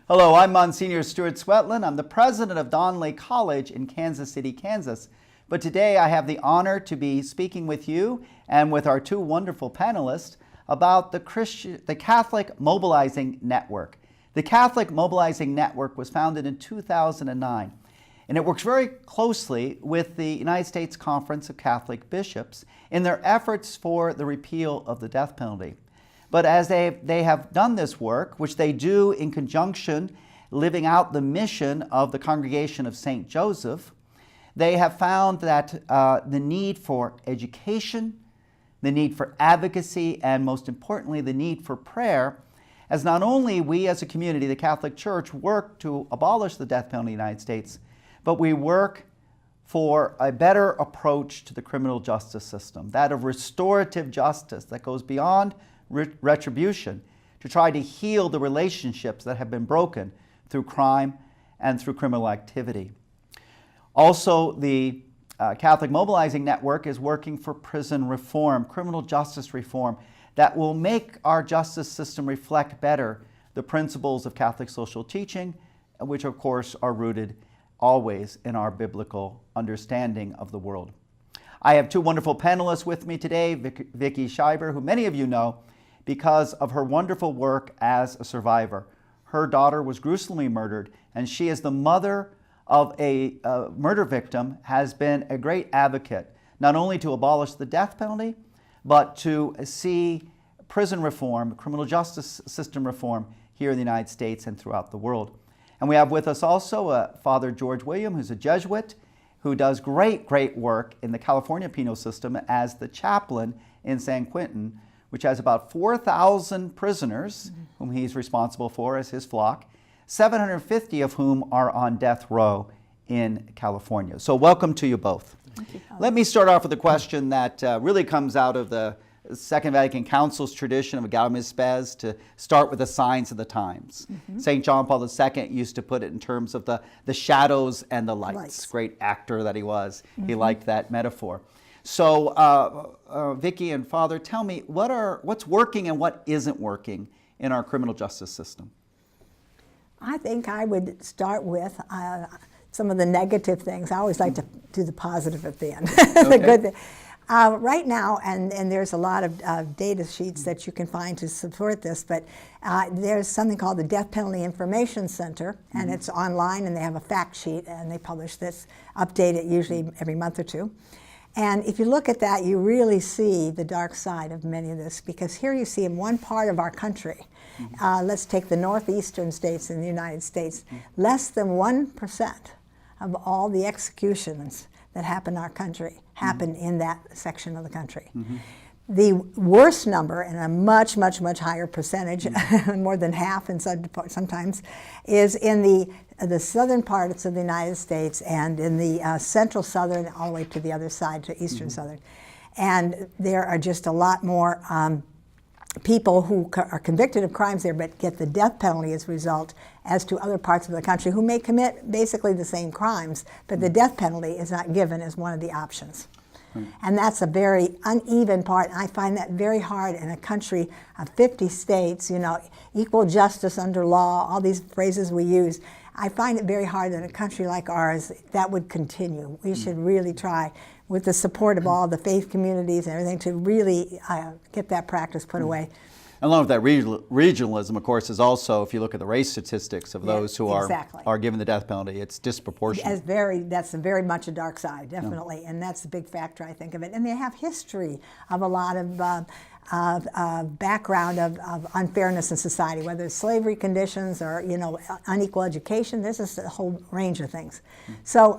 Hello, I'm Msgr Stuart Swetland. I'm the president of Donley College in Kansas City, Kansas. But today I have the honor to be speaking with you and with our two wonderful panelists about the Catholic Mobilizing Network. The Catholic Mobilizing Network was founded in 2009, and it works very closely with the United States Conference of Catholic Bishops in their efforts for the repeal of the death penalty. But as they have done this work, which they do in conjunction, living out the mission of the Congregation of St. Joseph, they have found that the need for education, the need for advocacy, and most importantly, the need for prayer, as not only we as a community, the Catholic Church, work to abolish the death penalty in the United States, but we work for a better approach to the criminal justice system, that of restorative justice that goes beyond retribution, to try to heal the relationships that have been broken through crime and through criminal activity. Also, the Catholic Mobilizing Network is working for prison reform, criminal justice reform, that will make our justice system reflect better the principles of Catholic social teaching, which of course are rooted always in our biblical understanding of the world. I have two wonderful panelists with me today, Vicki Schieber, who many of you know because of her wonderful work as a survivor. Her daughter was gruesomely murdered, and she, as the mother of a murder victim, has been a great advocate, not only to abolish the death penalty, but to see prison reform, criminal justice system reform here in the United States and throughout the world. And we have with us also Father George William, who's a Jesuit, who does great work in the California penal system as the chaplain in San Quentin, which has about 4,000 prisoners whom he's responsible for as his flock, 750 of whom are on death row in California. So welcome to you both. Thank you. Let me start off with a question that really comes out of the Second Vatican Council's tradition of Gaudium et Spes, to start with the signs of the times. St. John Paul II used to put it in terms of the shadows and the lights. Great actor that he was. He liked that metaphor. So Vicki and Father, tell me, what's working and what isn't working in our criminal justice system? I think I would start with some of the negative things. I always like to do the positive at the end. The good thing. Right now, and there's a lot of data sheets that you can find to support this, but there's something called the Death Penalty Information Center, and it's online, and they have a fact sheet, and they publish this, update it usually every month or two. And if you look at that, you really see the dark side of many of this, because here you see in one part of our country, let's take the northeastern states in the United States, less than 1% of all the executions that happen in our country happen in that section of the country. The worst number, and a much higher percentage, more than half in sometimes, is in the southern parts of the United States and in the central southern all the way to the other side, to eastern southern. And there are just a lot more people who are convicted of crimes there but get the death penalty as a result, as to other parts of the country who may commit basically the same crimes, but the death penalty is not given as one of the options. And that's a very uneven part. I find that very hard in a country of 50 states, you know, equal justice under law, all these phrases we use. I find it very hard in a country like ours that would continue. We should really try, with the support of all the faith communities and everything, to really get that practice put away. Along with that regionalism, of course, is also, if you look at the race statistics of those who are given the death penalty, it's disproportionate. That's very much a dark side, definitely, and that's a big factor, I think, of it. And they have history of a lot of background of unfairness in society, whether it's slavery conditions or, you know, unequal education. There's just a whole range of things. So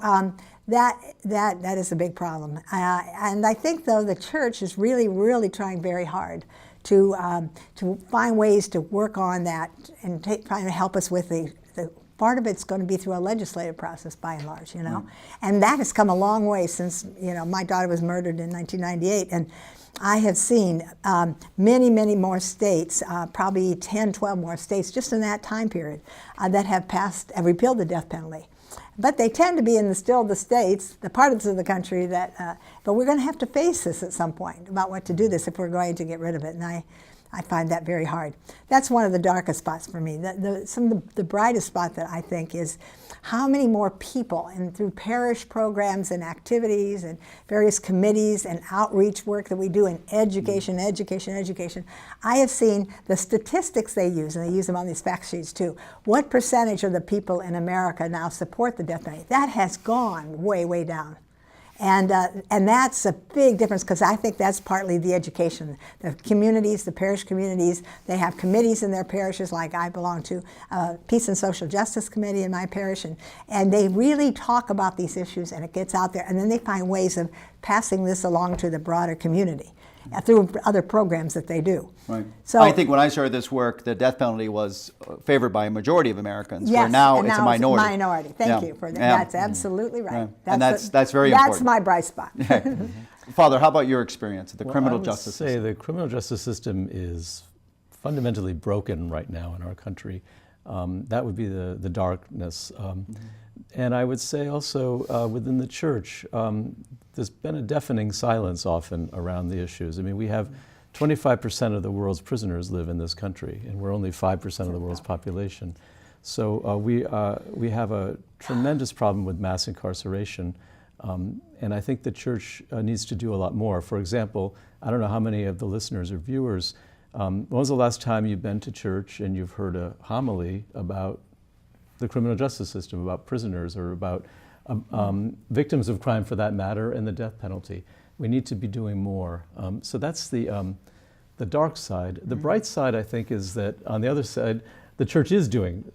that is a big problem. And I think, though, the Church is really trying very hard to find ways to work on that and trying to help us with the part of it's going to be through a legislative process by and large, you know. And that has come a long way since, you know, my daughter was murdered in 1998, and I have seen many more states, probably 10, 12 more states just in that time period that have repealed the death penalty. But they tend to be in still the states, the parts of the country that, but we're going to have to face this at some point about what to do this if we're going to get rid of it. And I find that very hard. That's one of the darkest spots for me. Some of the brightest spot that I think is how many more people, and through parish programs and activities and various committees and outreach work that we do in education, I have seen the statistics they use, and they use them on these fact sheets too. What percentage of the people in America now support the death penalty? That has gone way, way down. And that's a big difference, because I think that's partly the education. The communities, the parish communities, they have committees in their parishes, like I belong to, Peace and Social Justice Committee in my parish, and they really talk about these issues, and it gets out there, and then they find ways of passing this along to the broader community through other programs that they do. Right. So I think when I started this work, the death penalty was favored by a majority of Americans, yes, where now and it's now a minority. It's a minority. Thank you for that. Yeah. That's absolutely right. Yeah. And that's very important. That's my bright spot. Father, how about your experience at the Well, criminal I would justice say system? the criminal justice system is fundamentally broken right now in our country. That would be the darkness. And I would say also within the church, there's been a deafening silence often around the issues. I mean, we have 25% of the world's prisoners live in this country, and we're only 5% of the world's population. So we have a tremendous problem with mass incarceration, and I think the church needs to do a lot more. For example, I don't know how many of the listeners or viewers, when was the last time you've been to church and you've heard a homily about the criminal justice system, about prisoners, or about victims of crime, for that matter, and the death penalty? We need to be doing more. So that's the dark side. The bright side, I think, is that on the other side, the church is doing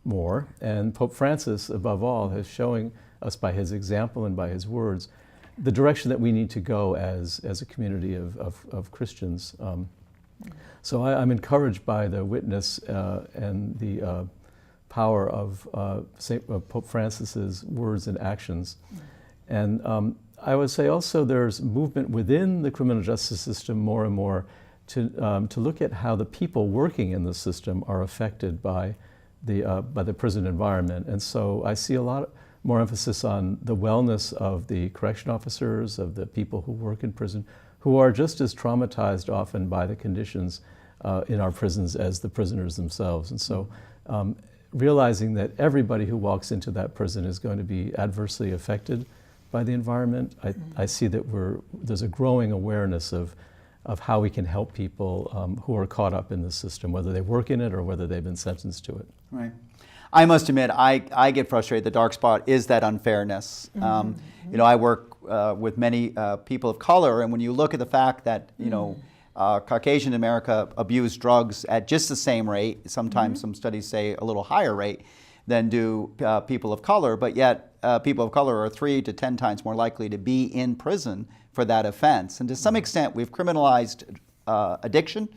more, and Pope Francis, above all, is showing us by his example and by his words the direction that we need to go as a community of Christians. So I'm encouraged by the witness and the power of Pope Francis's words and actions. And I would say also there's movement within the criminal justice system more and more to look at how the people working in the system are affected by the prison environment. And so I see a lot more emphasis on the wellness of the correction officers, of the people who work in prison, who are just as traumatized often by the conditions in our prisons as the prisoners themselves. And so realizing that everybody who walks into that prison is going to be adversely affected by the environment, I see that there's a growing awareness of how we can help people who are caught up in the system, whether they work in it or whether they've been sentenced to it. Right. I must admit, I get frustrated. The dark spot is that unfairness. You know, I work with many people of color, and when you look at the fact that, you know, Caucasian America abuse drugs at just the same rate, sometimes some studies say a little higher rate than do people of color, but yet people of color are 3 to 10 times more likely to be in prison for that offense. And to some extent, we've criminalized addiction,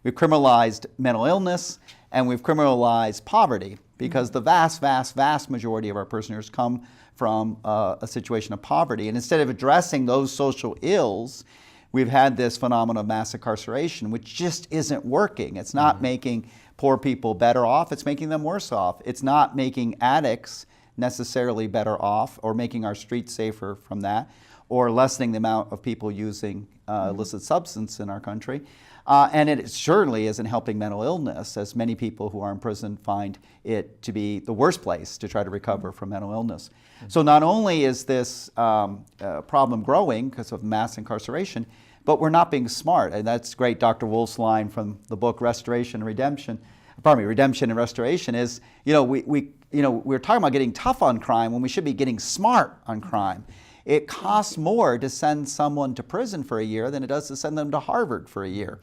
we've criminalized mental illness, and we've criminalized poverty, because the vast, vast, vast majority of our prisoners come from a situation of poverty. And instead of addressing those social ills, we've had this phenomenon of mass incarceration, which just isn't working. It's not making poor people better off, it's making them worse off. It's not making addicts necessarily better off, or making our streets safer from that, or lessening the amount of people using illicit substance in our country. And it certainly isn't helping mental illness, as many people who are in prison find it to be the worst place to try to recover from mental illness. So not only is this problem growing because of mass incarceration, but we're not being smart. And that's great. Dr. Wolf's line from the book Redemption and Restoration is, we're talking about getting tough on crime when we should be getting smart on crime. It costs more to send someone to prison for a year than it does to send them to Harvard for a year.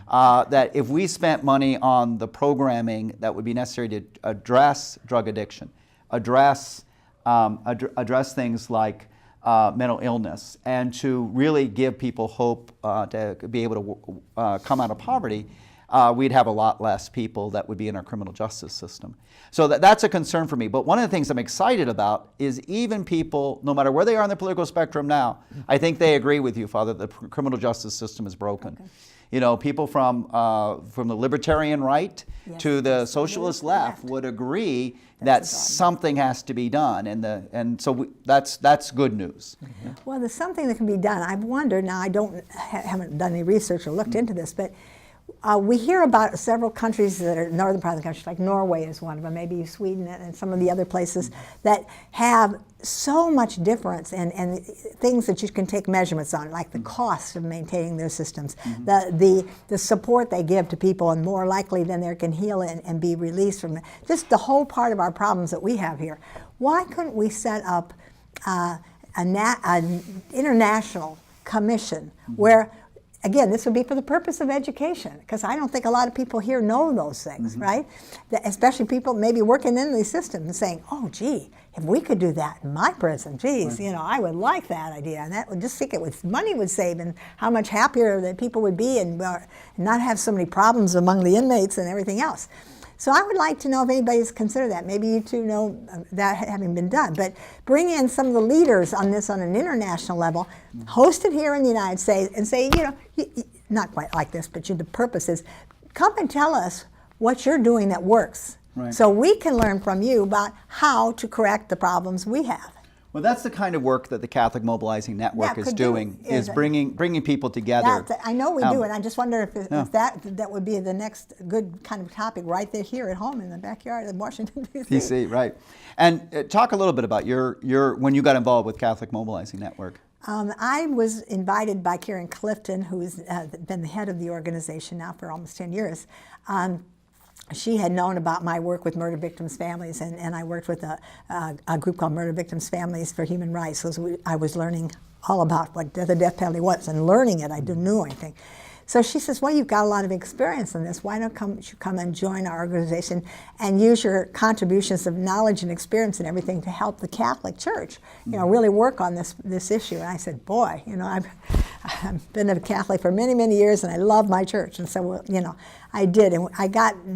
That if we spent money on the programming that would be necessary to address drug addiction, address things like mental illness, and to really give people hope to be able to come out of poverty, we'd have a lot less people that would be in our criminal justice system. So that's a concern for me. But one of the things I'm excited about is even people, no matter where they are on the political spectrum now, I think they agree with you, Father, that the criminal justice system is broken. Okay. You know, people from the libertarian right to the socialist left would agree that something has to be done, and so that's good news. Well, there's something that can be done. I've wondered. Now, I haven't done any research or looked into this, but we hear about several countries that are northern part of the country, like Norway is one of them, maybe Sweden and some of the other places that have so much difference and things that you can take measurements on, like the cost of maintaining their systems, the support they give to people, and more likely than they can heal and be released from it. Just the whole part of our problems that we have here. Why couldn't we set up an international commission where, again, this would be for the purpose of education, because I don't think a lot of people here know those things, right? Especially people maybe working in these systems and saying, oh, gee, if we could do that in my prison, geez, you know, I would like that idea. And that would just think it would, money would save, and how much happier that people would be, and not have so many problems among the inmates and everything else. So I would like to know if anybody's considered that. Maybe you two know that having been done. But bring in some of the leaders on this on an international level, host it here in the United States, and say, you know, not quite like this, but the purpose is, come and tell us what you're doing that works. Right. So we can learn from you about how to correct the problems we have. Well, that's the kind of work that the Catholic Mobilizing Network is doing, is bringing people together. I know we do, and I just wonder if that would be the next good kind of topic right there here at home in the backyard of Washington, D.C. Right. And talk a little bit about your when you got involved with Catholic Mobilizing Network. I was invited by Karen Clifton, who's been the head of the organization now for almost 10 years. She had known about my work with murder victims' families, and I worked with a group called Murder Victims' Families for Human Rights. So I was learning all about what the death penalty was and learning it. I didn't know anything. So she says, well, you've got a lot of experience in this. Why don't you come and join our organization and use your contributions of knowledge and experience and everything to help the Catholic Church, you know, really work on this issue. And I said, boy, you know, I've been a Catholic for many, many years, and I love my church. And so, well, you know, I did. And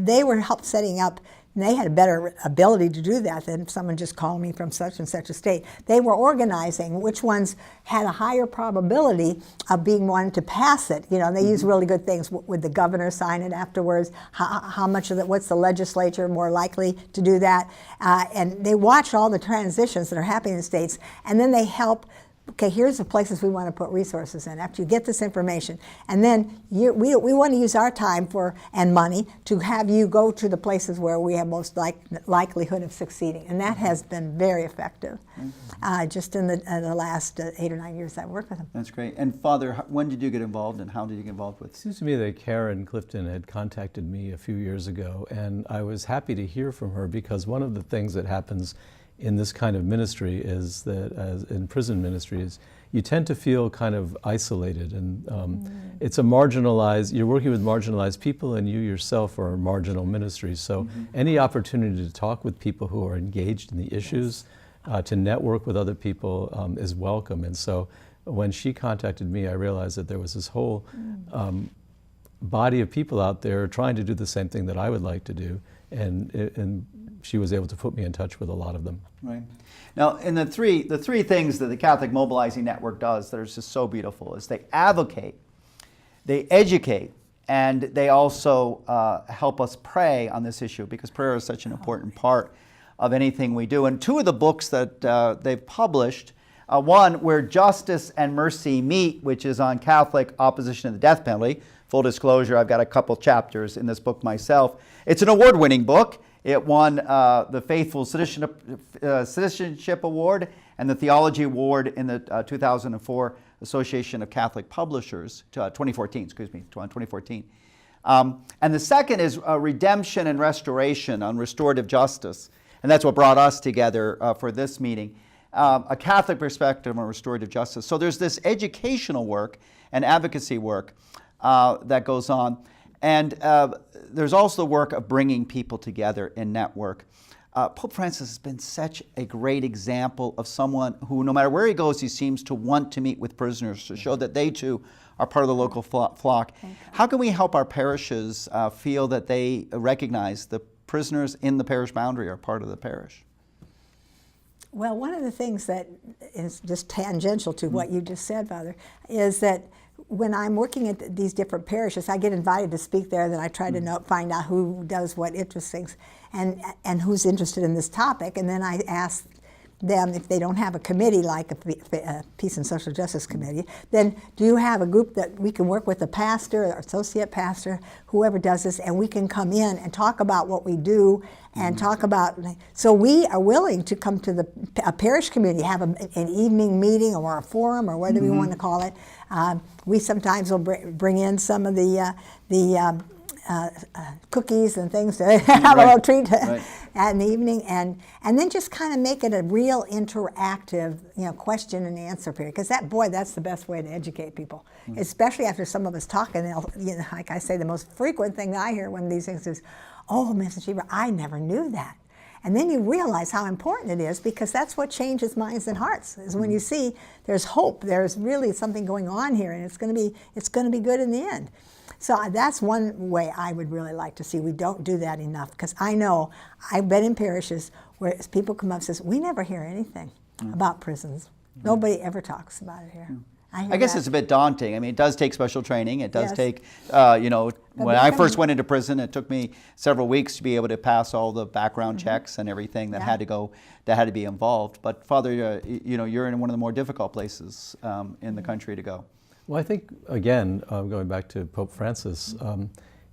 they were helped setting up, and they had a better ability to do that than if someone just called me from such and such a state. They were organizing which ones had a higher probability of being one to pass it. You know, and they use really good things. Would the governor sign it afterwards? How much of it, what's the legislature more likely to do that? And they watch all the transitions that are happening in the states, and then they help. Okay, here's the places we want to put resources in after you get this information. And then we want to use our time and money to have you go to the places where we have most likelihood of succeeding. And that has been very effective just in the last 8 or 9 years I've worked with them. That's great. And Father, when did you get involved, and how did you get involved with? It seems to me that Karen Clifton had contacted me a few years ago, and I was happy to hear from her, because one of the things that happens in this kind of ministry is that, as in prison ministries, you tend to feel kind of isolated, and it's a marginalized, you're working with marginalized people, and you yourself are a marginal ministry. So any opportunity to talk with people who are engaged in the issues, to network with other people is welcome. And so when she contacted me, I realized that there was this whole body of people out there trying to do the same thing that I would like to do, and she was able to put me in touch with a lot of them. Right. Now, in the three things that the Catholic Mobilizing Network does that are just so beautiful is they advocate, they educate, and they also help us pray on this issue, because prayer is such an important part of anything we do. And two of the books that they've published, one, Where Justice and Mercy Meet, which is on Catholic opposition to the death penalty. Full disclosure, I've got a couple chapters in this book myself. It's an award-winning book. It won the Faithful Citizenship Award and the Theology Award in the 2004 Association of Catholic Publishers, 2014. And the second is Redemption and Restoration on Restorative Justice. And that's what brought us together for this meeting. A Catholic perspective on restorative justice. So there's this educational work and advocacy work that goes on. And there's also the work of bringing people together in network. Pope Francis has been such a great example of someone who, no matter where he goes, he seems to want to meet with prisoners to show that they too are part of the local flock. How can we help our parishes feel that they recognize the prisoners in the parish boundary are part of the parish? Well, one of the things that is just tangential to what you just said, Father, is that when I'm working at these different parishes, I get invited to speak there, then I try to find out who does what interests things and who's interested in this topic, and then I ask them, if they don't have a committee like a Peace and Social Justice Committee, then do you have a group that we can work with, a pastor or associate pastor, whoever does this, and we can come in and talk about what we do and talk about, so we are willing to come to a parish committee, have an evening meeting or a forum or whatever you want to call it. We sometimes will bring in some of the cookies and things to have a little treat in the evening, and then just kind of make it a real interactive, question and answer period. Because that's the best way to educate people, especially after some of us talk. And like I say, the most frequent thing that I hear when these things is, "Oh, Mrs. Schieber, I never knew that." And then you realize how important it is, because that's what changes minds and hearts, is when you see there's hope, there's really something going on here, and it's going to be good in the end. So that's one way I would really like to see. We don't do that enough, because I know I've been in parishes where people come up and says, "We never hear anything about prisons. Nobody ever talks about it here." I guess it's a bit daunting. I mean, it does take special training. It does take, when I first went into prison, it took me several weeks to be able to pass all the background checks and everything that had to be involved. But Father, you're in one of the more difficult places in the country to go. Well, I think, again, going back to Pope Francis,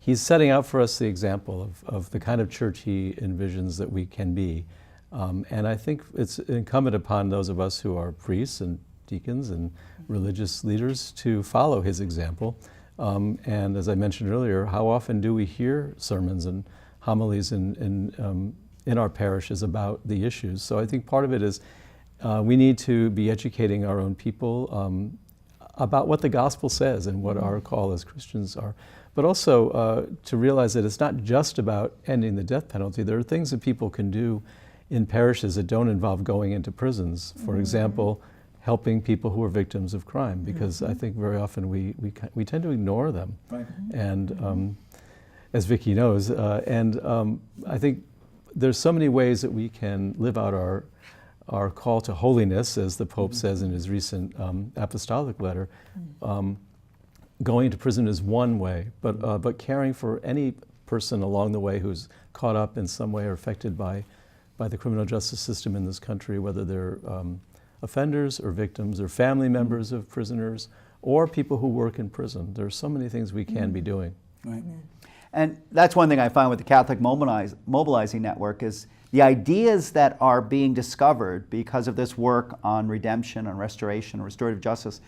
he's setting out for us the example of the kind of church he envisions that we can be. And I think it's incumbent upon those of us who are priests and deacons and religious leaders to follow his example. And as I mentioned earlier, how often do we hear sermons and homilies in our parishes about the issues? So I think part of it is we need to be educating our own people about what the gospel says and what our call as Christians are. But also to realize that it's not just about ending the death penalty. There are things that people can do in parishes that don't involve going into prisons. For example, helping people who are victims of crime, because I think very often we tend to ignore them. Right. And as Vicki knows, I think there's so many ways that we can live out our call to holiness, as the Pope says in his recent apostolic letter. Going to prison is one way, but caring for any person along the way who's caught up in some way or affected by the criminal justice system in this country, whether they're offenders or victims or family members of prisoners or people who work in prison. There are so many things we can be doing. Right. And that's one thing I find with the Catholic Mobilizing Network is the ideas that are being discovered because of this work on redemption, on restoration, restorative justice,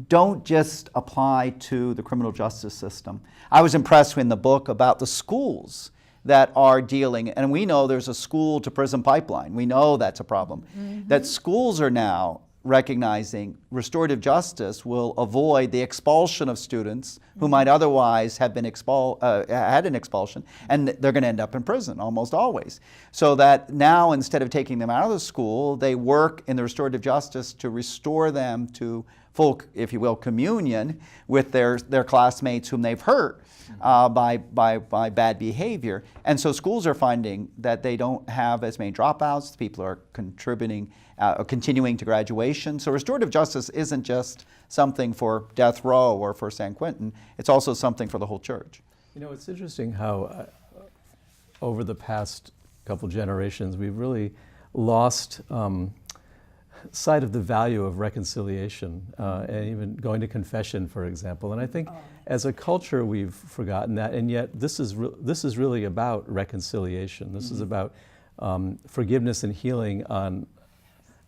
don't just apply to the criminal justice system. I was impressed in the book about the schools that are dealing, and we know there's a school to prison pipeline. We know that's a problem. That schools are now recognizing restorative justice will avoid the expulsion of students who might otherwise have been had an expulsion, and they're going to end up in prison almost always. So that now, instead of taking them out of the school, they work in the restorative justice to restore them to full, if you will, communion with their classmates whom they've hurt by bad behavior. And so schools are finding that they don't have as many dropouts. People are continuing to graduation. So restorative justice isn't just something for death row or for San Quentin. It's also something for the whole church. You know, it's interesting how over the past couple generations, we've really lost sight of the value of reconciliation and even going to confession, for example. And I think as a culture we've forgotten that, and yet this is really about reconciliation. This is about forgiveness and healing on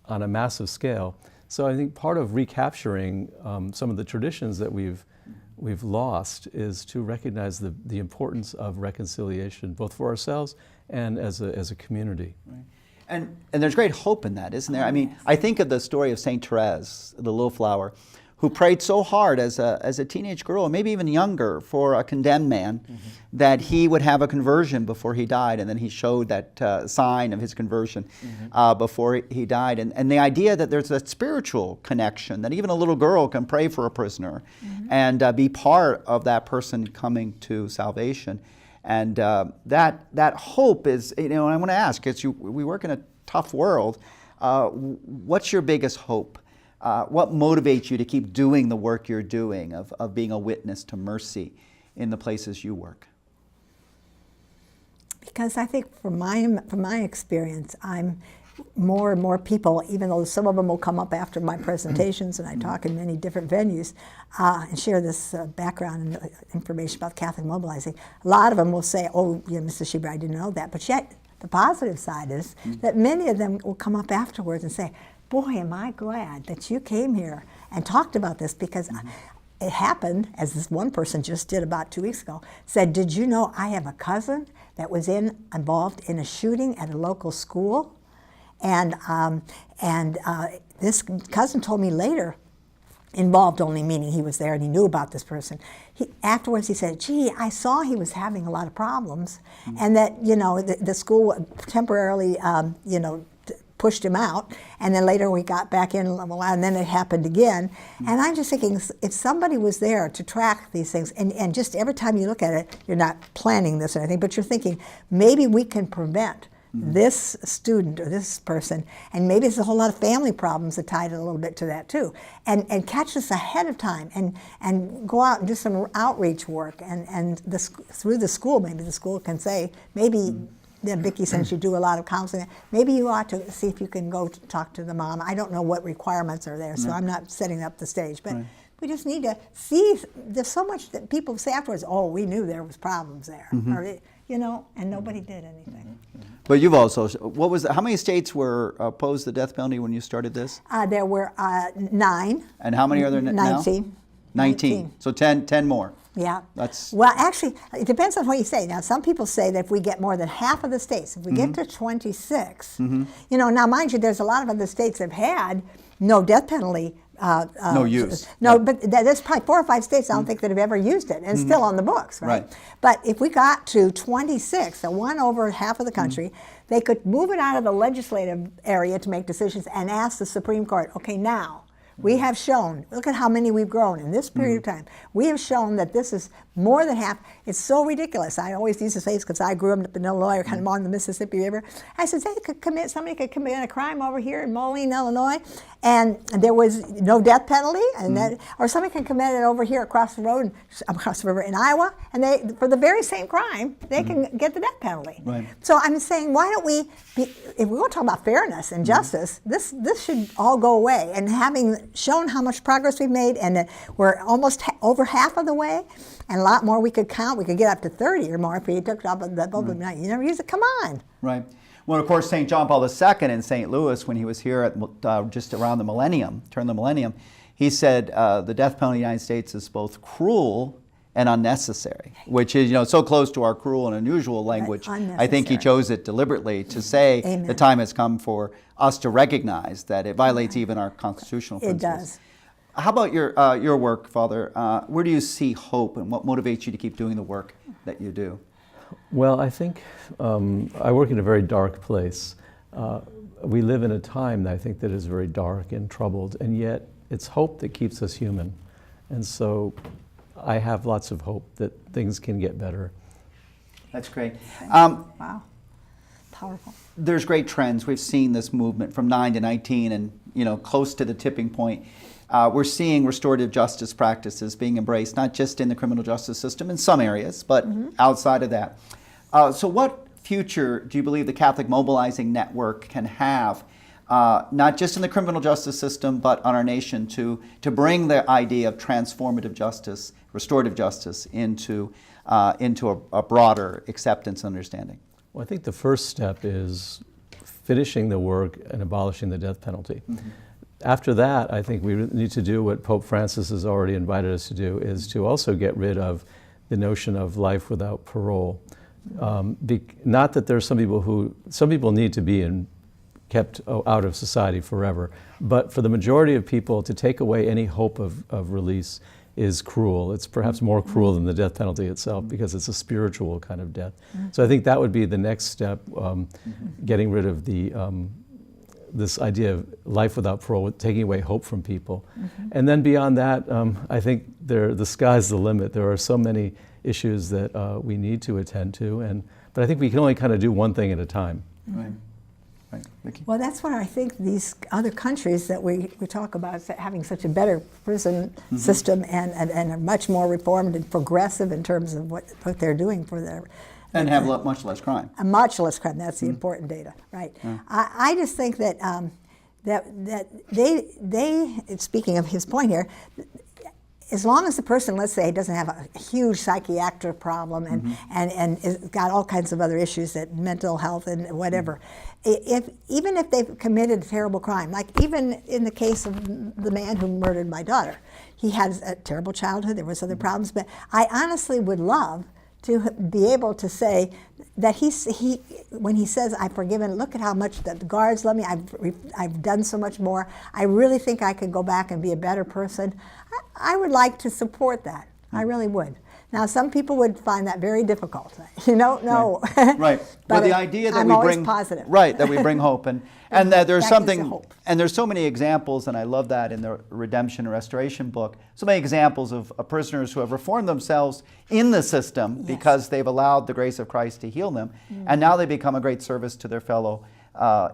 a massive scale. So I think part of recapturing some of the traditions that we've lost is to recognize the importance of reconciliation, both for ourselves and as a community. Right. And there's great hope in that, isn't there? I mean, I think of the story of Saint Therese, the little flower, who prayed so hard as a teenage girl, maybe even younger, for a condemned man, that he would have a conversion before he died, and then he showed that sign of his conversion before he died. And the idea that there's a spiritual connection, that even a little girl can pray for a prisoner and be part of that person coming to salvation. And that hope is, and I want to ask, we work in a tough world, what's your biggest hope? What motivates you to keep doing the work you're doing of being a witness to mercy in the places you work? Because I think from my experience, I'm more and more people, even though some of them will come up after my presentations and I talk in many different venues and share this background and information about Catholic mobilizing, a lot of them will say, oh, Mrs. Schieber, I didn't know that. But yet, the positive side is that many of them will come up afterwards and say, boy, am I glad that you came here and talked about this, because it happened, as this one person just did about 2 weeks ago, said, did you know I have a cousin that was involved in a shooting at a local school? And this cousin told me later, involved only meaning he was there and he knew about this person. Afterwards he said, gee, I saw he was having a lot of problems, and that, the school temporarily, pushed him out, and then later we got back in, and then it happened again. And I'm just thinking, if somebody was there to track these things, and just every time you look at it, you're not planning this or anything, but you're thinking, maybe we can prevent this student or this person, and maybe there's a whole lot of family problems that tied a little bit to that too, and catch this ahead of time, and go out and do some outreach work, and through the school, maybe the school can say, maybe Vicki, since you do a lot of counseling, maybe you ought to see if you can go talk to the mom. I don't know what requirements are there, so I'm not setting up the stage, but we just need to see. There's so much that people say afterwards, oh, we knew there was problems there, or, and nobody did anything. But you've also, how many states were opposed to the death penalty when you started this? There were 9. And how many are there now? 19. 19. So 10 more. Yeah. That's well, actually, it depends on what you say. Now, some people say that if we get more than half of the states, if we get to 26, now mind you, there's a lot of other states that have had no death penalty. No use. No, but there's probably 4 or 5 states I don't think that have ever used it, and it's still on the books, right? But if we got to 26, so one over half of the country, they could move it out of the legislative area to make decisions and ask the Supreme Court, okay, now, we have shown, look at how many we've grown in this period of time. We have shown that this is more than half. It's so ridiculous. I always used to say this because I grew up in Illinois, kind of on the Mississippi River. I said, somebody could commit a crime over here in Moline, Illinois, and there was no death penalty, and or somebody can commit it over here across the road, across the river in Iowa, and they, for the very same crime, they can get the death penalty. Right. So I'm saying, why don't we, if we're going to talk about fairness and justice, this should all go away. And having shown how much progress we've made, and that we're almost over half of the way, and a lot more we could count. We could get up to 30 or more if we took up the bulb of night. You never use it. Come on. Right. Well, of course, St. John Paul II in St. Louis, when he was here at just around the millennium, turn of the millennium, he said the death penalty in the United States is both cruel and unnecessary, which is so close to our cruel and unusual language. I think he chose it deliberately to say the time has come for us to recognize that it violates even our constitutional principles. It does. How about your work, Father? Where do you see hope, and what motivates you to keep doing the work that you do? Well, I think I work in a very dark place. We live in a time that I think that is very dark and troubled, and yet it's hope that keeps us human. And so I have lots of hope that things can get better. That's great. Wow, powerful. There's great trends. We've seen this movement from 9 to 19 and close to the tipping point. We're seeing restorative justice practices being embraced, not just in the criminal justice system in some areas, but outside of that. So what future do you believe the Catholic Mobilizing Network can have, not just in the criminal justice system, but on our nation to bring the idea of transformative justice, restorative justice into a broader acceptance and understanding? Well, I think the first step is finishing the work and abolishing the death penalty. After that, I think we need to do what Pope Francis has already invited us to do, is to also get rid of the notion of life without parole. Not that there's some people need to be kept out of society forever, but for the majority of people, to take away any hope of release is cruel. It's perhaps more cruel than the death penalty itself, because it's a spiritual kind of death. So I think that would be the next step, getting rid of this idea of life without parole, taking away hope from people. And then beyond that, I think the sky's the limit. There are so many issues that we need to attend to, but I think we can only kind of do one thing at a time. Right. Right. Vicki? Well, that's what I think these other countries that we talk about having such a better prison system and are much more reformed and progressive in terms of what they're doing for And have much less crime. Much less crime. That's the important data, right? I just think that that they speaking of his point here, as long as the person, let's say, doesn't have a huge psychiatric problem and is got all kinds of other issues, that mental health and whatever, even if they've committed a terrible crime, like even in the case of the man who murdered my daughter, he had a terrible childhood, there was other problems, but I honestly would love to be able to say that when he says, I've forgiven, look at how much the guards love me, I've done so much more, I really think I could go back and be a better person. I would like to support that. I really would. Now, some people would find that very difficult. No. Right. But well, the idea that I'm we always bring positive. Right, that we bring hope, and that there's That gives something, you hope. and there's so many examples, and I love that in the Redemption and Restoration book. So many examples of prisoners who have reformed themselves in the system because they've allowed the grace of Christ to heal them, and now they become a great service to their fellow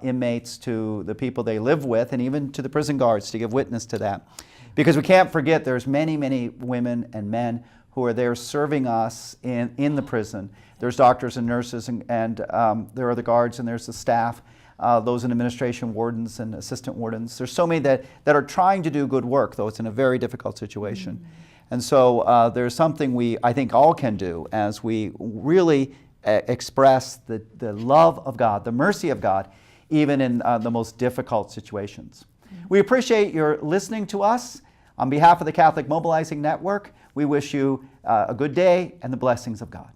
inmates, to the people they live with, and even to the prison guards to give witness to that. Because we can't forget there's many, many women and men who are there serving us in the prison. There's doctors and nurses, and there are the guards, and there's the staff, those in administration, wardens and assistant wardens. There's so many that are trying to do good work, though it's in a very difficult situation. And so there's something I think all can do as we really express the love of God, the mercy of God, even in the most difficult situations. We appreciate your listening to us. On behalf of the Catholic Mobilizing Network, we wish you a good day and the blessings of God.